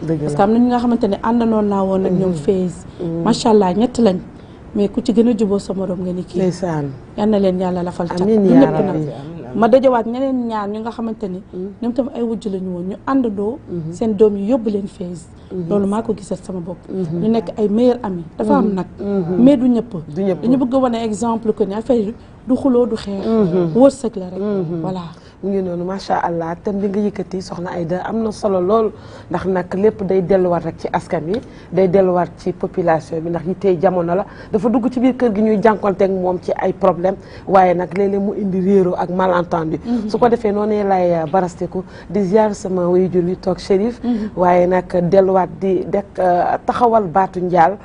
parce que am na ñi nga xamante ne àndanoon naa woon ak ñoom phase macha allah ñett lañ mais ku ci gën a juboo sa morom nga ni kii yal na leen yàlla lafal cat ñëpp nag ma dajawaat ñeneen ñaar ñu nga xamante ni ñoom tamit ay wujj lañu woon ñu àndandoo seen doom yi yóbbu leen phase loolu maa ko gisal sama bopp ñu nekk ay meilleurs amis dafa am nag mais du ñëpp dañu bëgg a wane exemple que ni affaire du xuloo du xeex wërsëg la rek voilà mu ngi noonu macha allah thème bi nga yëkkati soxna Aïda am na solo lool ndax nag lépp day delluwaat rek ci askan wi day delluwaat ci population bi ndax yi tey jamono la dafa dugg ci biir kër gi ñuy jànkonteeg moom ci ay problème waaye nag léeg-léeg mu indi réero ak malentendu su ko defee noonu lay barasteku di ziar sama waajur wi toog Chérif waaye nag delluwaat di taxawal baatu njaal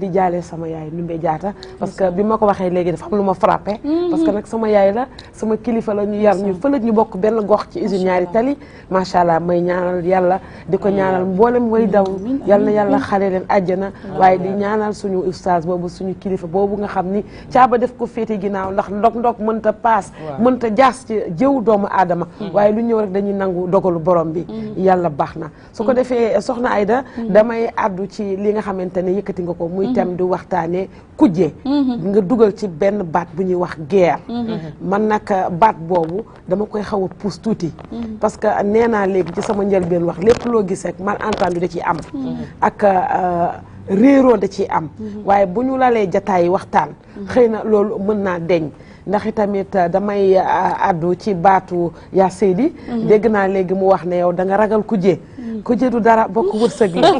di jaalee sama yaay Ndumbe Jaata parce que bi ma ko waxee léegi dafa am lu ma frappé parce que nag sama yaay la sama kilifa la ñu yar ñu fële ñu bokk benn gox ci usine ñaari tali macha allah may ñaanal yàlla di ko ñaanal mboolem way daw yal na yàlla xale leen àjjana waaye di ñaanal suñu ustaas boobu suñu kilifa boobu nga xam ni caaba def ko féete ginnaaw ndax ndog mënta paas mënta jaas ci jëw doomu aadama waaye lu ñëw rek dañuy nangu dogalu borom bi yàlla baax na su ko defee soxna Aïda damay àddu ci li nga xamante ne yëkkati nga ko muy thème di waxtaanee kujje nga dugal ci benn baat bu ñuy wax guerre man nag baat boobu dama koy xaw a pousse tuuti parce que nee naa léegi ci sama njëlbeen wax lépp loo gis rek malentendu da ciy am ak réeroo da ciy am waaye bu ñu lalee jataay waxtaan xëy na loolu mën naa deñ ndax itamit damay addu ci baatu yaa Seydi dégg naa léegi mu wax ne yow da nga ragal kujje du dara bokk wërsëg la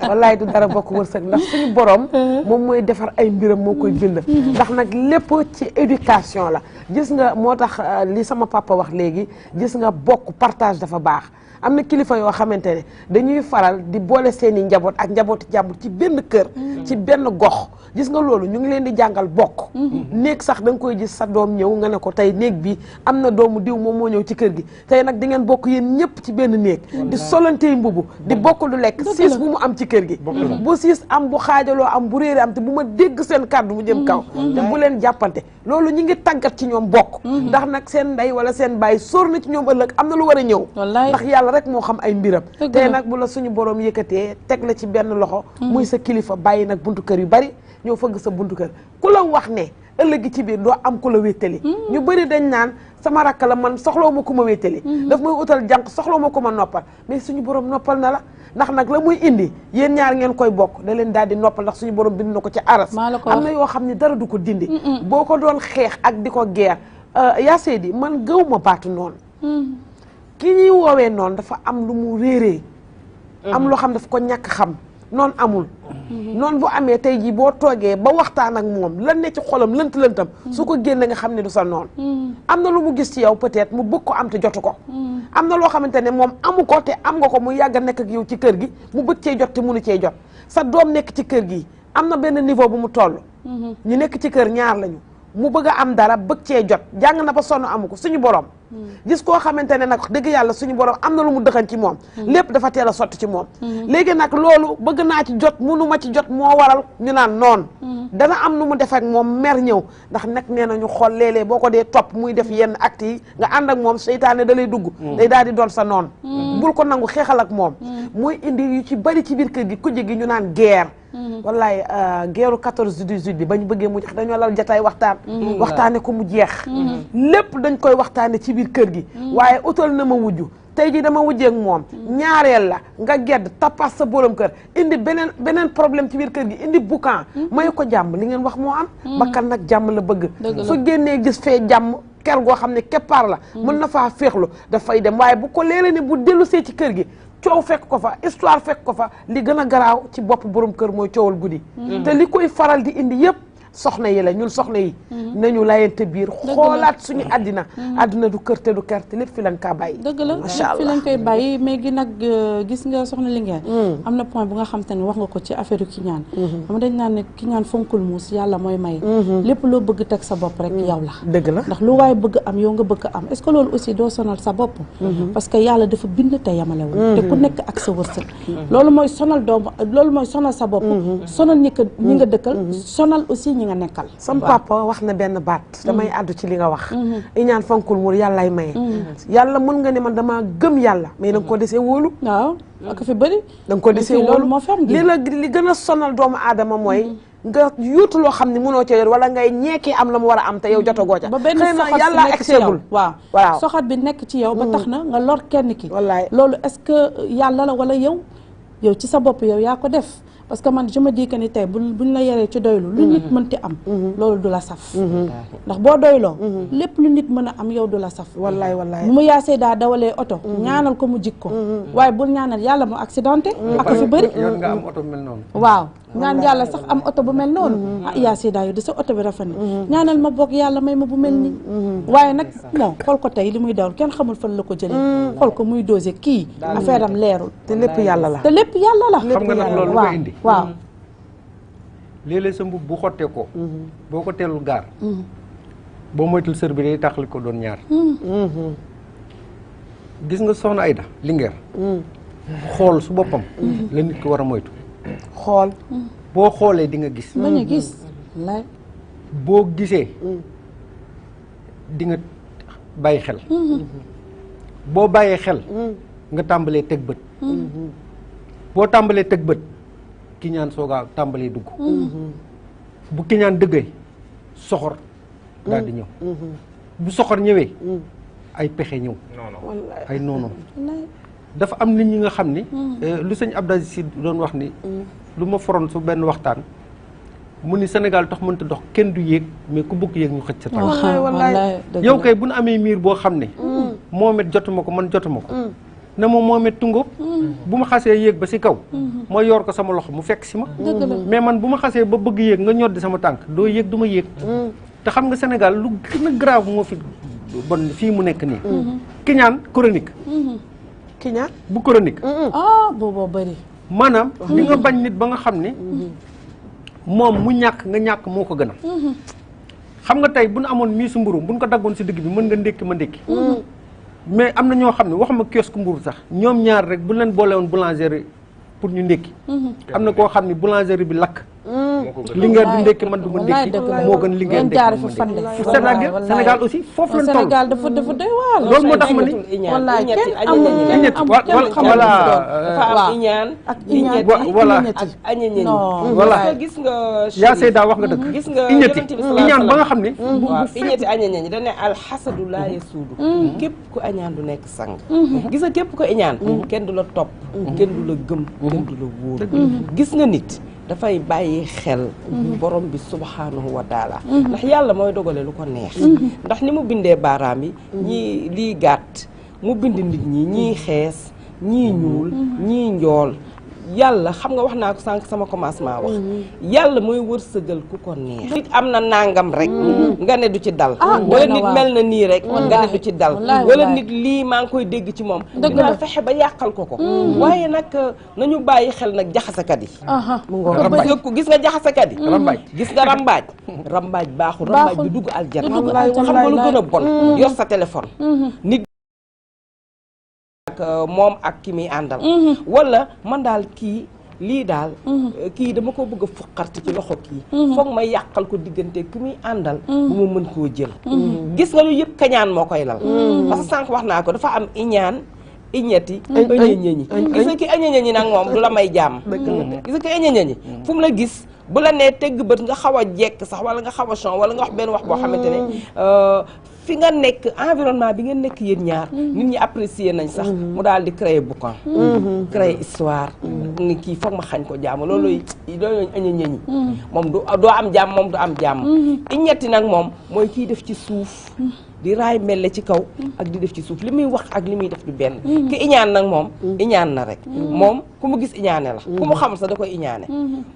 wallaay du dara bokk wërsëg ndax suñu borom moom mooy defar ay mbiram moo koy bind ndax nag lépp ci éducation la gis nga moo tax li sama papa wax léegi gis nga bokk partage dafa baax am na kilifa yoo xamante ne dañuy faral di boole seeni njaboot ak njabooti jàmbur ci benn kër ci benn gox gis nga loolu ñu ngi leen di jàngal bokk néeg sax da nga koy gis sa doom ñëw nga ne ko tey néeg bi am na doomu diw moom moo ñëw ci kër gi tey nag di ngeen bokk yéen ñëpp ci benn néeg di solantey mbubu di bokk lu lekk siis bu mu am ci kër gi bu siis am bu xaajaloo am bu réere am te bu ma dégg seen kàddu mu jëm kaw te bu leen jàppante loolu ñu ngi tàggat ci ñoom bokk ndax nag seen ndey wala seen baay sóor na ci ñoom ëllëg am na lu war a ñëw ndax yàlla rek moo xam ay mbiram tey nag bu la suñu borom yëkkatee teg la ci benn loxo muy sa kilifa bàyyi nag buntu kër yu bari ñëw fëgg sa buntu kër ku la wax ne ëllëg ci biir doo am ku la wéttali ñu bëri dañ naan sama rakk la man soxlawu ma ku ma wéttali daf may utal jànq soxlawu ma ku ma noppal mais suñu borom noppal na la ndax nag la muy indi yéen ñaar ngeen koy bokk da leen daal di noppal ndax suñu borom bind na ko ci aras am na yoo xam ne dara du ko dindi boo ko doon xeex ak di ko geer yaa Seydi man gëw ma baatu noonu ki ñuy woowee noonu dafa am lu mu réeree am loo xam daf ko ñàkk xam noonu amul noonu bu amee tey jii boo toogee ba waxtaan ak moom lan ne ci xolam lënt-lëntam su ko génne nga xam ne du sa noonu am na lu mu gis ci yow peut-être mu bëgg ko am te jotu ko am na loo xamante ne moom amu ko te am nga ko mu yàgg a nekk ak yow ci kër gi mu bëgg cee jot te munu cee jot sa doom nekk ci kër gi am na benn niveau bu mu toll ñu nekk ci kër ñaar lañu mu bëgg a am dara bëgg cee jot jàng na ba sonn amu ko suñu borom gis koo xamante ne nag dëgg yàlla suñu borom am na lu mu dëxañ ci moom lépp dafa teel a sotti ci moom léegi nag loolu bëgg naa ci jot munu ma ci jot moo waral ñu naan noonu dana am nu mu def ak moom mer ñëw ndax nag nee na ñu xool léeg-léeg boo ko dee topp muy def yenn actes yi nga ànd ak moom seytaane da lay dugg day daal di doon sa noonu bul ko nangu xeexal ak moom muy indi yu ci bari ci biir kër gi kujje gi ñu naan guerre wallaay guerru 14-18 bi ba ñu bëggee mu jeex dañoo lal jataay waxtaane ko mu jeex lépp dañ koy waxtaane ci biir kër gi waaye utal na ma wujju tey jii dama wujjeek moom ñaareel la nga gedd tappas sa borom kër indi beneen problème ci biir kër gi indi boucan may ko jàmm li ngeen wax moo am bakkan nag jàmm la bëgg su génnee gis fee jàmm ker goo xam ne keppaar la mën na faa féexlu dafay dem waaye bu ko leere ni bu dellu see ci kër gi coow fekk ko fa histoire fekk ko fa li gën a garaaw ci bopp borom kër mooy coowal guddi te li koy faral di indi yëpp soxna yi la ñun soxna yi nañu layante biir xoolaat suñu àddina du kër te du kër te lépp fi lañ kaa bàyyi dëgg la fi lañ koy bàyyi mais gi nag gis nga soxna Linguère am na point bu nga xam te ne wax nga ko ci affaire ki ñaan xam dañ naan ne ki ñaan fonkul muus yàlla mooy may lépp loo bëgg teg sa bopp rek yow la dëgg la ndax lu waaye bëgg am yow nga bëgg am est-ce que loolu aussi doo sonal sa bopp parce que yàlla dafa bind te yamalewul te ku nekk ak sa wërsëg loolu mooy sonal doomu loolu mooy sonal sa bopp sonal ñi nga dëkkal sonal aussi ñi nga nekkal. sam papa wax na benn baat damay àddu ci li nga wax iñaan fonkul muur yàllaay maye yàlla mën nga ne man dama gëm yàlla mais da nga ko desee wóolu waaw ak fi bëri da nga ko desee wóolu moo fi am li gën a sonal doomu aadama mooy nga yuutu loo xam ne mënoo cee yor wala ngay ñeekee am la mu war a am te yow jotagoo ca ba benn xëy na soxat yàlla nekk ci yow waaw soxat bi nekk ci yow ba tax na nga lor kenn ki wallaay loolu est-ce que yàlla la wala yow ci sa bopp yow yaa ko def parce que man je me dis que ni tey buñ la yaree ci doylu lu nit mënti am loolu du la saf ndax boo doyloo lépp lu nit mën a am yow du la saf wallaay wallaay mu yaasee daa dawalee oto ñaanal ko mu jik ko waaye bul ñaanal yàlla mu accidenté ak fi bëri yoon nga am oto mel noonu waaw ñaan yàlla sax am oto bu mel noonu yaasee daa yow di sa oto bi rafet na ñaanal ma boog yàlla may ma bu mel nii waaye nag bon xool ko tey li muy dawal kenn xamul fan la ko jëlee xool ko muy dosé kii affaire am leerul te lépp yàlla la te lépp yàlla la xam nga nag loolu lu ko indi waaw léeg-léeg sa mbubb bu xottee ko boo ko teelul gaar boo moytul sër bi day taxali ko doon ñaar gis nga soxna Aïda Linguère xool su boppam la nit ki war a moytu xool boo xoolee di nga gis bañ a gis lay boo gisee di nga bàyyi xel boo bàyyee xel nga tàmbalee teg bët boo tàmbalee teg bët kiñaan soogaa tàmbalee dugg bu kiñaan dëggee soxor daal di ñëw bu soxor ñëwee ay pexe ñëw ay noonu dafa am nit ñi nga xam ni lu sëñ Abdou Aziz Sy doon wax ni lu ma foroon su benn waxtaan mu ni Sénégal tax mënta dox kenn du yéeg mais ku bëgg yéeg ñu xëcc sa tànk wallaay yow kay bu nu amee miir boo xam ne Mohamed jotuma ko man jotuma ko na ma Mohamed tungo bu ma xasee yéeg ba si kaw ma yor ko sama loxo mu fekk si ma mais man bu ma xasee ba bëgg yéeg nga ñoddi sama tànk doo yéeg du ma yéeg te xam nga Sénégal lu gën a grave moo fi bon fii mu nekk nii kiñaan chronique kiñaan bu chronique booboo bëri maanaam li nga bañ nit ba nga xam ne moom mu ñàkk nga ñàkk moo ko gën a xam nga tey bu nu amoon miisu mburu bu nu ko daggoon si digg bi mën nga ndékki ma ndékki mais am na ñoo xam ne waxuma kiosque mburu sax ñoom ñaar rek bu leen boole woon boulangerie pour ñu ndékki am na koo xam ne boulangerie bi lakk Linguère du ndékki man du ma ndékki moo gën Linguère ndékki Sénégal aussi foofu lañ toll Sénégal dafa doy waar loolu moo tax ma ni wallaay kenn voilà dafa am iñaan ak iñaan voilà ak añañañi voilà gis nga yaa Seyda wax nga dëgg gis nga iñati iñaan ba nga xam ne waaw iñati añañañi dañ ne alxasadu laa yasuudu képp ku añaan du nekk sang gis nga képp ko iñaan kenn du la topp kenn du la gëm kenn du la wóolu gis nga nit dafay bàyyi xel borom bi subhanahu wa taala ndax yàlla mooy dogale lu ko neex ndax ni mu bindee baaraam yi ñii lii gàtt mu bind nit ñi ñii xees ñii ñuul ñii njool yàlla xam nga wax naa ko sànq sama commencement wax yàlla mooy wërsëgal ku ko neex nit am na nangam rek nga ne du ci dal wala nit mel na nii rek nga ne du ci dal wala nit lii maa ngi koy dégg ci moom dinaa fexe ba yàqal ko waaye nag nañu bàyyi xel nag jaxasakat yi gis nga jaxasakat yi gis nga rambaaj baaxul rambaaj du dugg aljana xam nga lu gën a bon yor sa téléphone nit moom ak ki muy àndal wala man daal kii lii daal kii dama ko bëgg a fuqarti ci loxo kii foog ma yàqal ko diggante ki muy àndal bu ma mën koo jël gis nga lu yëpp kañaan moo koy lal parce que sànq wax naa ko dafa am iñaan iñati añañañi gis nga ki añañañi nag moom du la may jàmm gis nga ki añañañi fu mu la gis bu la nee tegg bët nga xaw a jekk sax wala nga xaw a chon wala nga wax benn wax boo xamante ne fi nga nekk environnement bi ngeen nekk yéen ñaar nit ñi apprécier nañ sax mu daal di créer boucan créer histoire ni kii foog ma xañ ko jàmm loolu añañañi moom doo am jàmm moom du am jàmm iñati nag moom mooy kiy def ci suuf di raay melle ci kaw ak di def ci suuf li muy wax ak li muy def du benn ki iñaan nag moom iñaan na rek moom ku mu gis iñaane la ku mu xamul sax da koy iñaane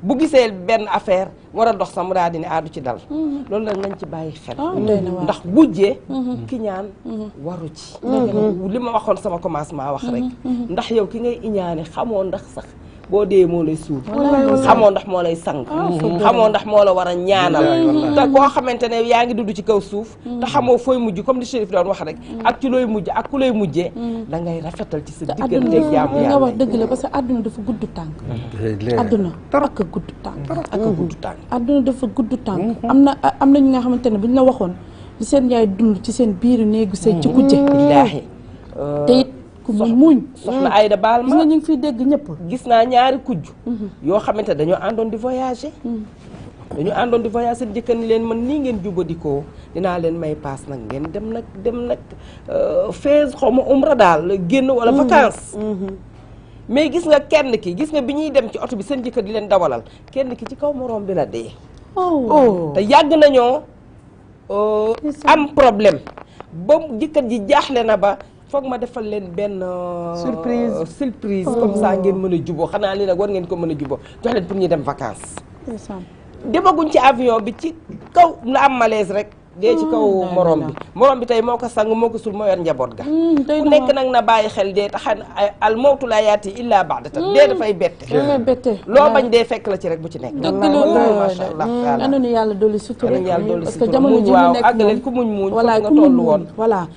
bu gisee benn affaire war a dox sax mu daal di ne du ci dal loolu nag nañ ci bàyyi xel ndax bujjee kiñaan waru ci li ma waxoon sama commencement wax rek ndax yow ki ngay iñaane xamoo ndax sax boo dee moo lay suul xamoo ndax moo lay sang xamoo ndax moo la war a ñaanal te koo xamante ne yaa ngi dund ci kaw suuf te xamoo fooy mujj comme li Chérif doon wax rek ak ci looy mujj ak ku lay mujjee da ngay rafetal ci sa diggante jaamu nga yàlla wax dëgg la parce que àdduna dafa gudd tànk àdduna ak a gudd tànk ak a gudd tànk àdduna dafa gudd tànk am na ñi nga xamante ne bu ñu la waxoon li seen yaay dund ci seen biiru néegu sëy ci kujje billaahi te it ku muñ soxna Ayda baal gis ma nga ñu ngi fiy dégg ñëpp gis naa ñaari kujj yoo xamante dañoo àndoon di voyager dañu àndoon di voyager seen jëkkër ni leen man nii ngeen jubadikoo dinaa leen may paas nag ngeen dem nag fees xaw ma umra daal génn wala vacances mais gis nga kenn ki gis nga bi ñuy dem ci oto bi seen jëkkër di leen dawalal kenn ki ci kaw moroom bi la dee te yàgg nañoo am problème ba jëkkër ji jaaxle na ba foog ma defal leen benn surprise comme ça ngeen mën a juboo xanaa lii nag war ngeen ko mën a juboo jox leen pour ñu dem vacances demaguñ ci avion bi ci kaw la am malaise rek dee ci kaw morom bi tey moo ko sang moo ko sul moo yor njaboot ga ku nekk nag na bàyyi xel dee tax al mawtu laa yaati illa ba'datan dee dafay bette loo bañ dee fekk la ci rek bu ci nekk masha Allah nañu yàlla dolli sutura parce parce que jamono ji ñu nekk àggaleen ku muñ nga voilà tollu woon voilà